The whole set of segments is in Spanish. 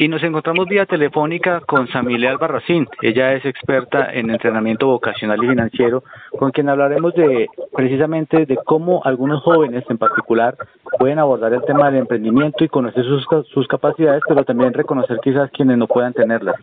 Y nos encontramos vía telefónica con Samile Albarracín. Ella es experta en entrenamiento vocacional y financiero, con quien hablaremos precisamente de cómo algunos jóvenes en particular pueden abordar el tema del emprendimiento y conocer sus capacidades, pero también reconocer quizás quienes no puedan tenerlas.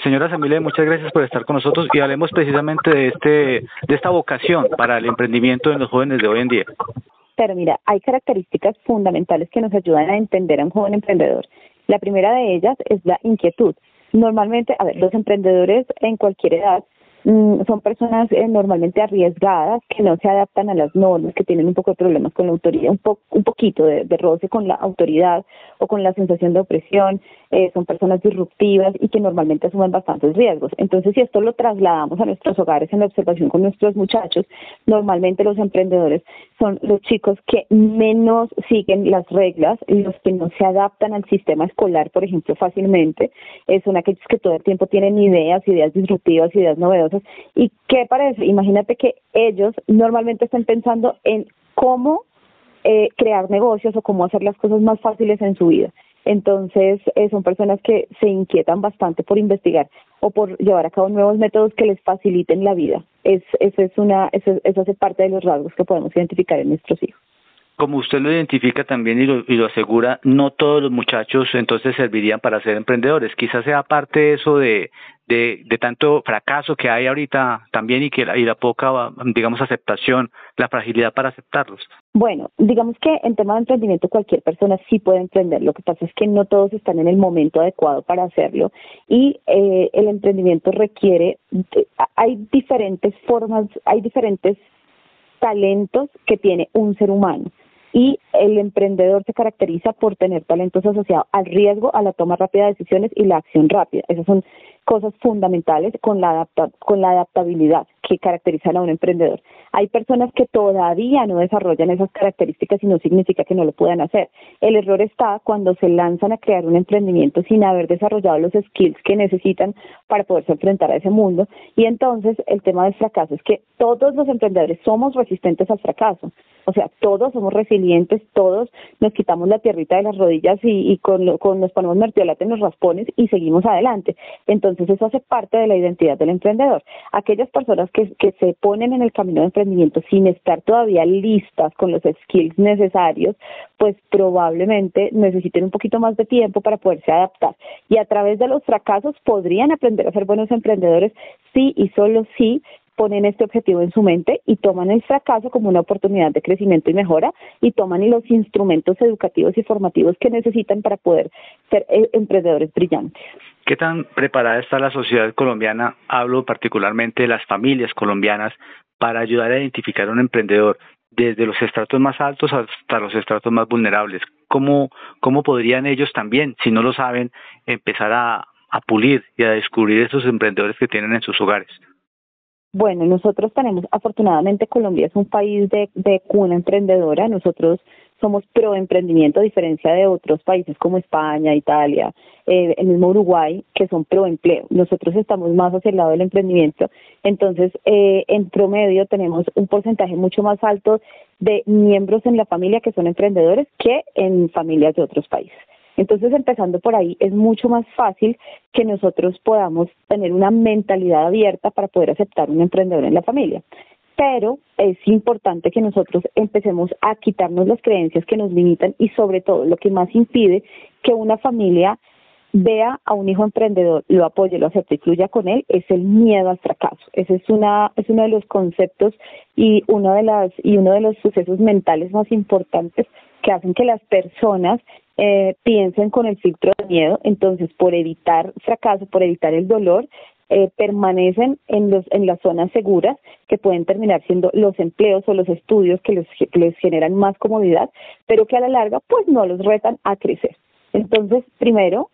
Señora Samile, muchas gracias por estar con nosotros y hablemos precisamente de esta vocación para el emprendimiento en los jóvenes de hoy en día. Pero mira, hay características fundamentales que nos ayudan a entender a un joven emprendedor. La primera de ellas es la inquietud. Normalmente, los emprendedores en cualquier edad son personas normalmente arriesgadas, que no se adaptan a las normas, que tienen un poco de problemas con la autoridad, un poquito de roce con la autoridad o con la sensación de opresión, son personas disruptivas y que normalmente asumen bastantes riesgos. Entonces, si esto lo trasladamos a nuestros hogares en la observación con nuestros muchachos, normalmente los emprendedores son los chicos que menos siguen las reglas, los que no se adaptan al sistema escolar, por ejemplo, fácilmente, son aquellos que todo el tiempo tienen ideas disruptivas, ideas novedosas. ¿Y qué parece? Imagínate que ellos normalmente están pensando en cómo crear negocios o cómo hacer las cosas más fáciles en su vida. Entonces, son personas que se inquietan bastante por investigar o por llevar a cabo nuevos métodos que les faciliten la vida. Eso hace parte de los rasgos que podemos identificar en nuestros hijos. Como usted lo identifica también y lo asegura, no todos los muchachos entonces servirían para ser emprendedores. Quizás sea parte de eso de tanto fracaso que hay ahorita también y la poca, digamos, aceptación, la fragilidad para aceptarlos. Bueno, digamos que en tema de emprendimiento cualquier persona sí puede emprender. Lo que pasa es que no todos están en el momento adecuado para hacerlo y el emprendimiento requiere, hay diferentes formas, hay diferentes talentos que tiene un ser humano. Y el emprendedor se caracteriza por tener talentos asociados al riesgo, a la toma rápida de decisiones y la acción rápida. Esas son cosas fundamentales con la adaptabilidad que caracterizan a un emprendedor. Hay personas que todavía no desarrollan esas características y no significa que no lo puedan hacer. El error está cuando se lanzan a crear un emprendimiento sin haber desarrollado los skills que necesitan para poderse enfrentar a ese mundo. Y entonces el tema del fracaso es que todos los emprendedores somos resistentes al fracaso. O sea, todos somos resilientes, todos nos quitamos la tierrita de las rodillas y nos ponemos mertiolate en los raspones y seguimos adelante. Entonces eso hace parte de la identidad del emprendedor. Aquellas personas que se ponen en el camino de emprendimiento sin estar todavía listas con los skills necesarios, pues probablemente necesiten un poquito más de tiempo para poderse adaptar. Y a través de los fracasos podrían aprender a ser buenos emprendedores sí y solo sí ponen este objetivo en su mente y toman el fracaso como una oportunidad de crecimiento y mejora y toman los instrumentos educativos y formativos que necesitan para poder ser emprendedores brillantes. ¿Qué tan preparada está la sociedad colombiana? Hablo particularmente de las familias colombianas para ayudar a identificar a un emprendedor desde los estratos más altos hasta los estratos más vulnerables. ¿Cómo podrían ellos también, si no lo saben, empezar a pulir y a descubrir esos emprendedores que tienen en sus hogares? Bueno, nosotros tenemos, afortunadamente Colombia es un país de cuna emprendedora. Nosotros somos pro emprendimiento a diferencia de otros países como España, Italia, el mismo Uruguay, que son pro empleo. Nosotros estamos más hacia el lado del emprendimiento. Entonces, en promedio tenemos un porcentaje mucho más alto de miembros en la familia que son emprendedores que en familias de otros países. Entonces, empezando por ahí, es mucho más fácil que nosotros podamos tener una mentalidad abierta para poder aceptar un emprendedor en la familia. Pero es importante que nosotros empecemos a quitarnos las creencias que nos limitan y sobre todo lo que más impide que una familia vea a un hijo emprendedor, lo apoye, lo acepte y fluya con él, es el miedo al fracaso. Ese es uno de los conceptos y uno de los sucesos mentales más importantes que hacen que las personas piensen con el filtro de miedo. Entonces, por evitar fracaso, por evitar el dolor, permanecen en las zonas seguras que pueden terminar siendo los empleos o los estudios que les generan más comodidad, pero que a la larga pues no los retan a crecer. Entonces, primero,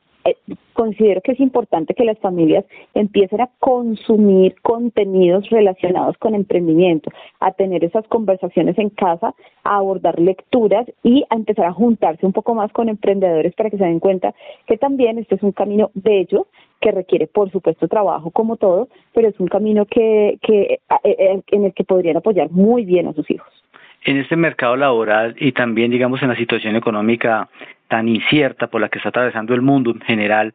considero que es importante que las familias empiecen a consumir contenidos relacionados con emprendimiento, a tener esas conversaciones en casa, a abordar lecturas y a empezar a juntarse un poco más con emprendedores para que se den cuenta que también este es un camino bello que requiere, por supuesto, trabajo como todo, pero es un camino en el que podrían apoyar muy bien a sus hijos. En este mercado laboral y también, digamos, en la situación económica tan incierta por la que está atravesando el mundo en general,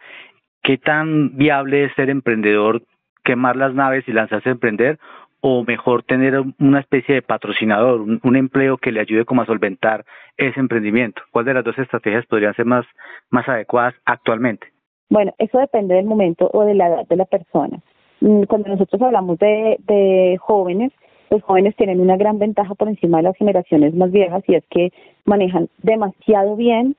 ¿qué tan viable es ser emprendedor, quemar las naves y lanzarse a emprender? ¿O mejor tener una especie de patrocinador, un empleo que le ayude como a solventar ese emprendimiento? ¿Cuál de las dos estrategias podrían ser más adecuadas actualmente? Bueno, eso depende del momento o de la edad de la persona. Cuando nosotros hablamos de jóvenes, los jóvenes tienen una gran ventaja por encima de las generaciones más viejas y es que manejan demasiado bien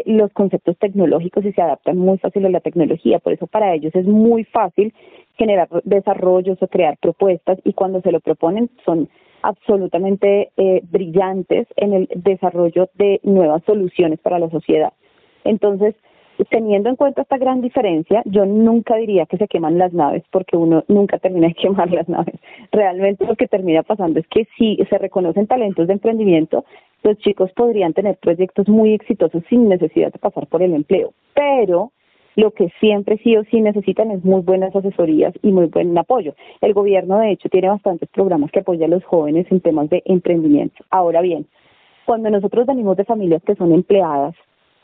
los conceptos tecnológicos y se adaptan muy fácil a la tecnología. Por eso para ellos es muy fácil generar desarrollos o crear propuestas y cuando se lo proponen son absolutamente brillantes en el desarrollo de nuevas soluciones para la sociedad. Entonces, teniendo en cuenta esta gran diferencia, yo nunca diría que se queman las naves porque uno nunca termina de quemar las naves. Realmente lo que termina pasando es que si se reconocen talentos de emprendimiento, los chicos podrían tener proyectos muy exitosos sin necesidad de pasar por el empleo. Pero lo que siempre sí o sí necesitan es muy buenas asesorías y muy buen apoyo. El gobierno, de hecho, tiene bastantes programas que apoyan a los jóvenes en temas de emprendimiento. Ahora bien, cuando nosotros venimos de familias que son empleadas,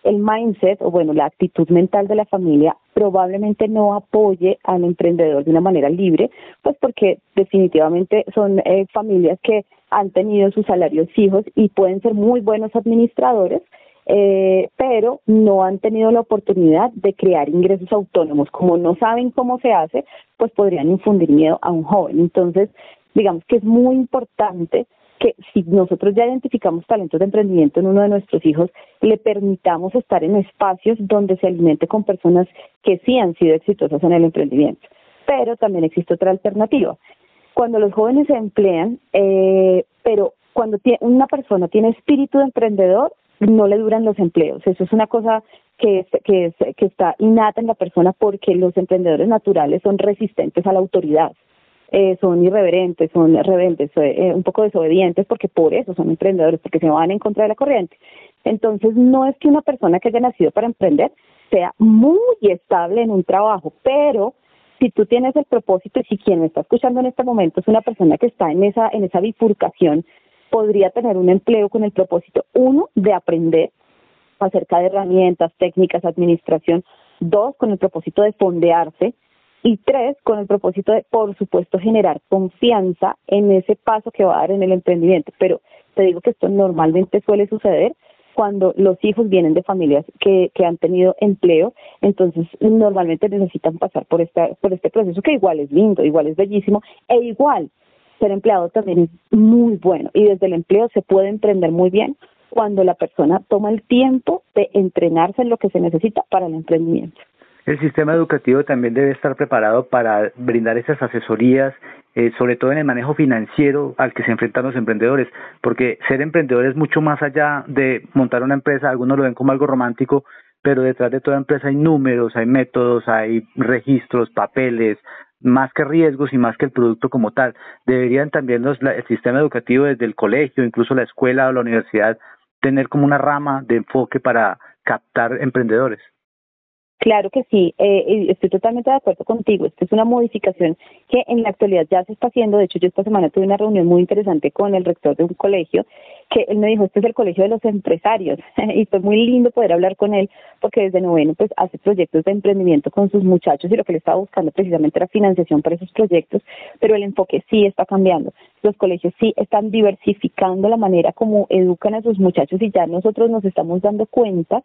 el mindset, o bueno, la actitud mental de la familia probablemente no apoye al emprendedor de una manera libre, pues porque definitivamente son familias que han tenido sus salarios fijos y pueden ser muy buenos administradores, pero no han tenido la oportunidad de crear ingresos autónomos. Como no saben cómo se hace, pues podrían infundir miedo a un joven. Entonces, digamos que es muy importante que si nosotros ya identificamos talentos de emprendimiento en uno de nuestros hijos, le permitamos estar en espacios donde se alimente con personas que sí han sido exitosas en el emprendimiento. Pero también existe otra alternativa. Cuando los jóvenes se emplean, pero cuando una persona tiene espíritu de emprendedor, no le duran los empleos. Eso es una cosa que está innata en la persona porque los emprendedores naturales son resistentes a la autoridad. Son irreverentes, son rebeldes, un poco desobedientes porque por eso son emprendedores, porque se van en contra de la corriente. Entonces no es que una persona que haya nacido para emprender sea muy estable en un trabajo, pero si tú tienes el propósito y si quien me está escuchando en este momento es una persona que está en esa bifurcación, podría tener un empleo con el propósito, uno, de aprender acerca de herramientas, técnicas, administración, dos, con el propósito de fondearse, y tres, con el propósito de, por supuesto, generar confianza en ese paso que va a dar en el emprendimiento. Pero te digo que esto normalmente suele suceder cuando los hijos vienen de familias que han tenido empleo, entonces normalmente necesitan pasar por este proceso que igual es lindo, igual es bellísimo, e igual ser empleado también es muy bueno. Y desde el empleo se puede emprender muy bien cuando la persona toma el tiempo de entrenarse en lo que se necesita para el emprendimiento. El sistema educativo también debe estar preparado para brindar esas asesorías, sobre todo en el manejo financiero al que se enfrentan los emprendedores, porque ser emprendedor es mucho más allá de montar una empresa. Algunos lo ven como algo romántico, pero detrás de toda empresa hay números, hay métodos, hay registros, papeles, más que riesgos y más que el producto como tal. Deberían también el sistema educativo desde el colegio, incluso la escuela o la universidad, tener como una rama de enfoque para captar emprendedores. Claro que sí, estoy totalmente de acuerdo contigo. Esta es una modificación que en la actualidad ya se está haciendo. De hecho, yo esta semana tuve una reunión muy interesante con el rector de un colegio, que él me dijo, este es el colegio de los empresarios, y fue muy lindo poder hablar con él, porque desde noveno pues hace proyectos de emprendimiento con sus muchachos, y lo que le estaba buscando precisamente era financiación para esos proyectos, pero el enfoque sí está cambiando. Los colegios sí están diversificando la manera como educan a sus muchachos, y ya nosotros nos estamos dando cuenta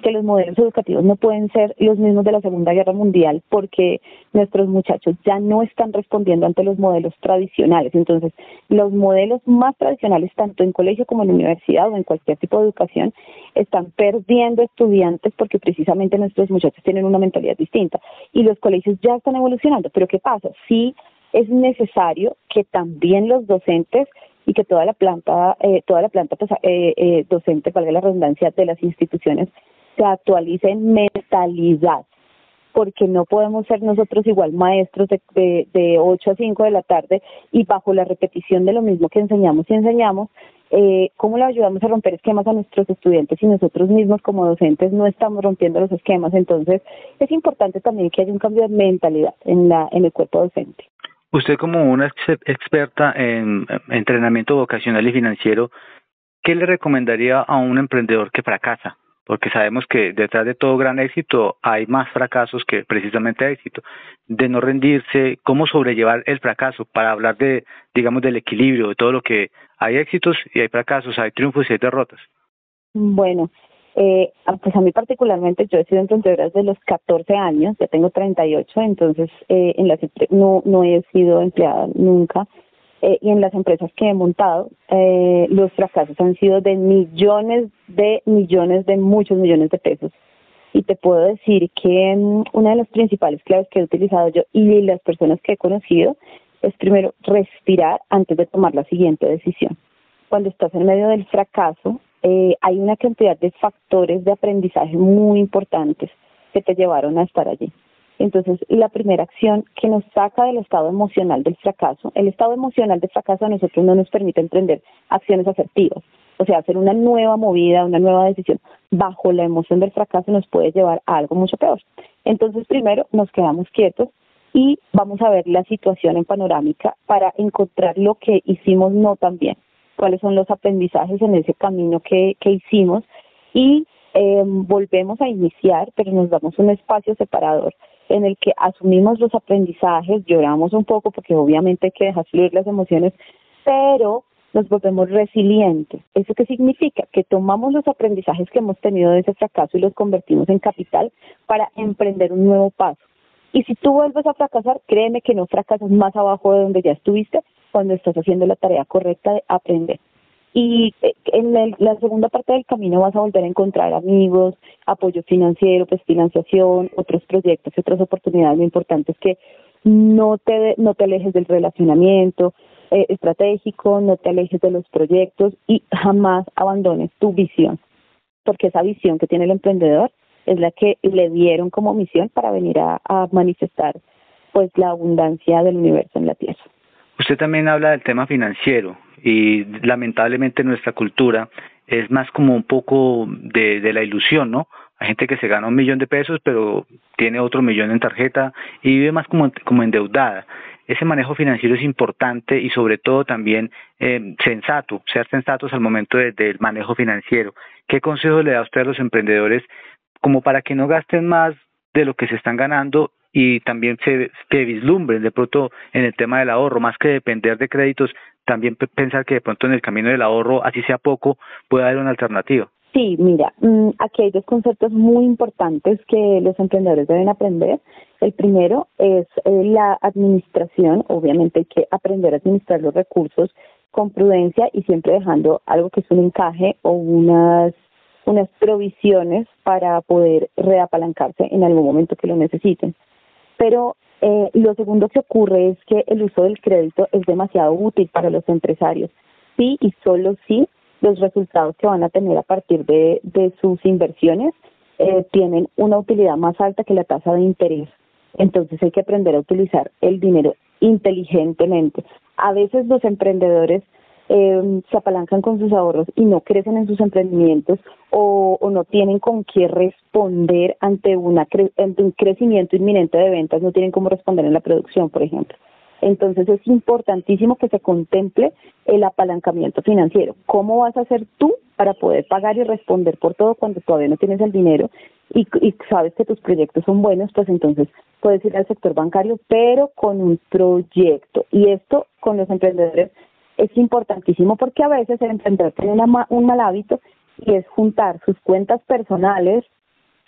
que los modelos educativos no pueden ser los mismos de la Segunda Guerra Mundial, porque nuestros muchachos ya no están respondiendo ante los modelos tradicionales. Entonces, los modelos más tradicionales, tanto en colegio como en universidad o en cualquier tipo de educación, están perdiendo estudiantes porque precisamente nuestros muchachos tienen una mentalidad distinta. Y los colegios ya están evolucionando. Pero ¿qué pasa? Sí es necesario que también los docentes y que toda la planta docente, valga la redundancia, de las instituciones, se actualice en mentalidad, porque no podemos ser nosotros igual maestros de 8 a 5 de la tarde y bajo la repetición de lo mismo que enseñamos, ¿cómo le ayudamos a romper esquemas a nuestros estudiantes si nosotros mismos como docentes no estamos rompiendo los esquemas? Entonces es importante también que haya un cambio de mentalidad en el cuerpo docente. Usted como una experta en entrenamiento vocacional y financiero, ¿qué le recomendaría a un emprendedor que fracasa? Porque sabemos que detrás de todo gran éxito hay más fracasos que precisamente éxito. De no rendirse, cómo sobrellevar el fracaso para hablar de, digamos, del equilibrio, de todo lo que hay éxitos y hay fracasos, hay triunfos y hay derrotas. Bueno, pues a mí particularmente yo he sido emprendedora desde los 14 años, ya tengo 38, entonces no he sido empleada nunca. Y en las empresas que he montado, los fracasos han sido de millones, de muchos millones de pesos. Y te puedo decir que una de las principales claves que he utilizado yo y las personas que he conocido es primero respirar antes de tomar la siguiente decisión. Cuando estás en medio del fracaso, hay una cantidad de factores de aprendizaje muy importantes que te llevaron a estar allí. Entonces, la primera acción que nos saca del estado emocional del fracaso, el estado emocional del fracaso a nosotros no nos permite emprender acciones asertivas. O sea, hacer una nueva movida, una nueva decisión bajo la emoción del fracaso nos puede llevar a algo mucho peor. Entonces, primero nos quedamos quietos y vamos a ver la situación en panorámica para encontrar lo que hicimos no tan bien, cuáles son los aprendizajes en ese camino que hicimos y volvemos a iniciar, pero nos damos un espacio separador en el que asumimos los aprendizajes, lloramos un poco porque obviamente hay que dejar fluir las emociones, pero nos volvemos resilientes. ¿Eso qué significa? Que tomamos los aprendizajes que hemos tenido de ese fracaso y los convertimos en capital para emprender un nuevo paso. Y si tú vuelves a fracasar, créeme que no fracasas más abajo de donde ya estuviste cuando estás haciendo la tarea correcta de aprender. Y en la segunda parte del camino vas a volver a encontrar amigos, apoyo financiero, pues financiación, otros proyectos, otras oportunidades. Lo importante es que no te alejes del relacionamiento estratégico, no te alejes de los proyectos y jamás abandones tu visión, porque esa visión que tiene el emprendedor es la que le dieron como misión para venir a manifestar pues la abundancia del universo en la tierra. Usted también habla del tema financiero y lamentablemente nuestra cultura es más como un poco de la ilusión, ¿no? Hay gente que se gana 1 millón de pesos pero tiene otro 1 millón en tarjeta y vive más como endeudada. Ese manejo financiero es importante y sobre todo también sensato, ser sensatos al momento del manejo financiero. ¿Qué consejos le da usted a los emprendedores como para que no gasten más de lo que se están ganando y también que vislumbren de pronto en el tema del ahorro, más que depender de créditos, también pensar que de pronto en el camino del ahorro, así sea poco, puede haber una alternativa? Sí, mira, aquí hay dos conceptos muy importantes que los emprendedores deben aprender. El primero es la administración. Obviamente hay que aprender a administrar los recursos con prudencia y siempre dejando algo que es un encaje o unas provisiones para poder reapalancarse en algún momento que lo necesiten. Pero lo segundo que ocurre es que el uso del crédito es demasiado útil para los empresarios. Sí y solo sí los resultados que van a tener a partir de sus inversiones tienen una utilidad más alta que la tasa de interés. Entonces hay que aprender a utilizar el dinero inteligentemente. A veces los emprendedores se apalancan con sus ahorros y no crecen en sus emprendimientos o no tienen con qué responder ante un crecimiento inminente de ventas, no tienen cómo responder en la producción, por ejemplo. Entonces es importantísimo que se contemple el apalancamiento financiero. ¿Cómo vas a hacer tú para poder pagar y responder por todo cuando todavía no tienes el dinero y sabes que tus proyectos son buenos? Pues entonces puedes ir al sector bancario, pero con un proyecto. Y esto con los emprendedores es importantísimo porque a veces el emprendedor tiene un mal hábito y es juntar sus cuentas personales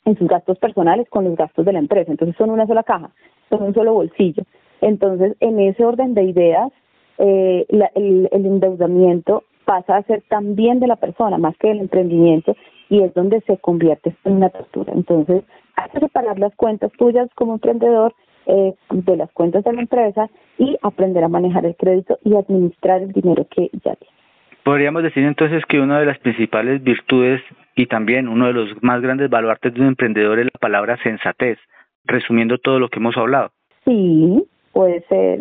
en sus gastos personales con los gastos de la empresa. Entonces son una sola caja, son un solo bolsillo. Entonces, en ese orden de ideas, el endeudamiento pasa a ser también de la persona, más que del emprendimiento, y es donde se convierte en una tortura. Entonces, hay que separar las cuentas tuyas como emprendedor de las cuentas de la empresa y aprender a manejar el crédito y administrar el dinero que ya tienes. Podríamos decir entonces que una de las principales virtudes y también uno de los más grandes baluartes de un emprendedor es la palabra sensatez, resumiendo todo lo que hemos hablado. Sí, puede ser.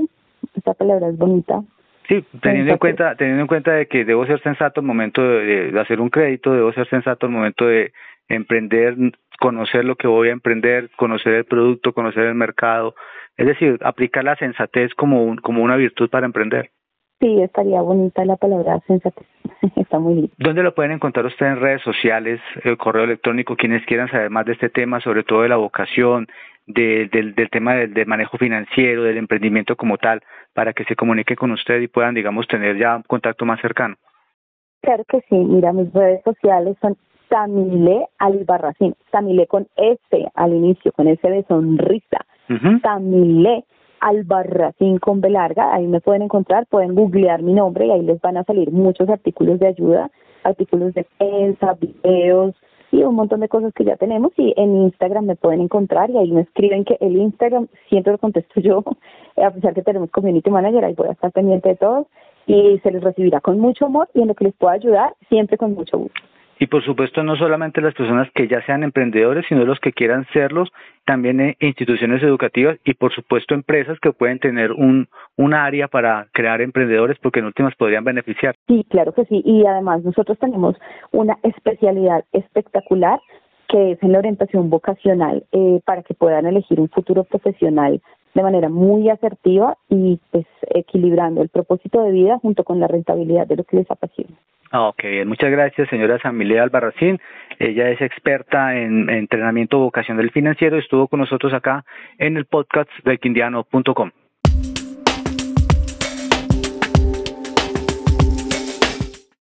Esta palabra es bonita. Sí, teniendo en cuenta de que debo ser sensato al momento de hacer un crédito, debo ser sensato al momento de emprender conocer lo que voy a emprender, conocer el producto, conocer el mercado, es decir, aplicar la sensatez como una virtud para emprender. Sí, estaría bonita la palabra sensatez. Está muy lindo. ¿Dónde lo pueden encontrar ustedes en redes sociales, correo electrónico, quienes quieran saber más de este tema, sobre todo de la vocación, del tema del manejo financiero, del emprendimiento como tal, para que se comuniquen con usted y puedan, digamos, tener ya un contacto más cercano? Claro que sí. Mira, mis redes sociales son Tamilé Albarracín. Tamilé con S al inicio, con S de sonrisa. Tamilé Albarracín con B larga, ahí me pueden encontrar, pueden googlear mi nombre y ahí les van a salir muchos artículos de ayuda, artículos de prensa, videos y un montón de cosas que ya tenemos. Y en Instagram me pueden encontrar y ahí me escriben, que el Instagram siempre lo contesto yo, a pesar que tenemos community manager, ahí voy a estar pendiente de todos y se les recibirá con mucho amor y en lo que les pueda ayudar, siempre con mucho gusto. Y por supuesto no solamente las personas que ya sean emprendedores, sino los que quieran serlos, también instituciones educativas y por supuesto empresas que pueden tener un área para crear emprendedores, porque en últimas podrían beneficiar. Sí, claro que sí, y además nosotros tenemos una especialidad espectacular que es en la orientación vocacional, para que puedan elegir un futuro profesional de manera muy asertiva y pues equilibrando el propósito de vida junto con la rentabilidad de lo que les apasiona. Ok, muchas gracias, señora Samilé Albarracín. Ella es experta en entrenamiento vocacional financiero. Estuvo con nosotros acá en el podcast de Quindiano.com.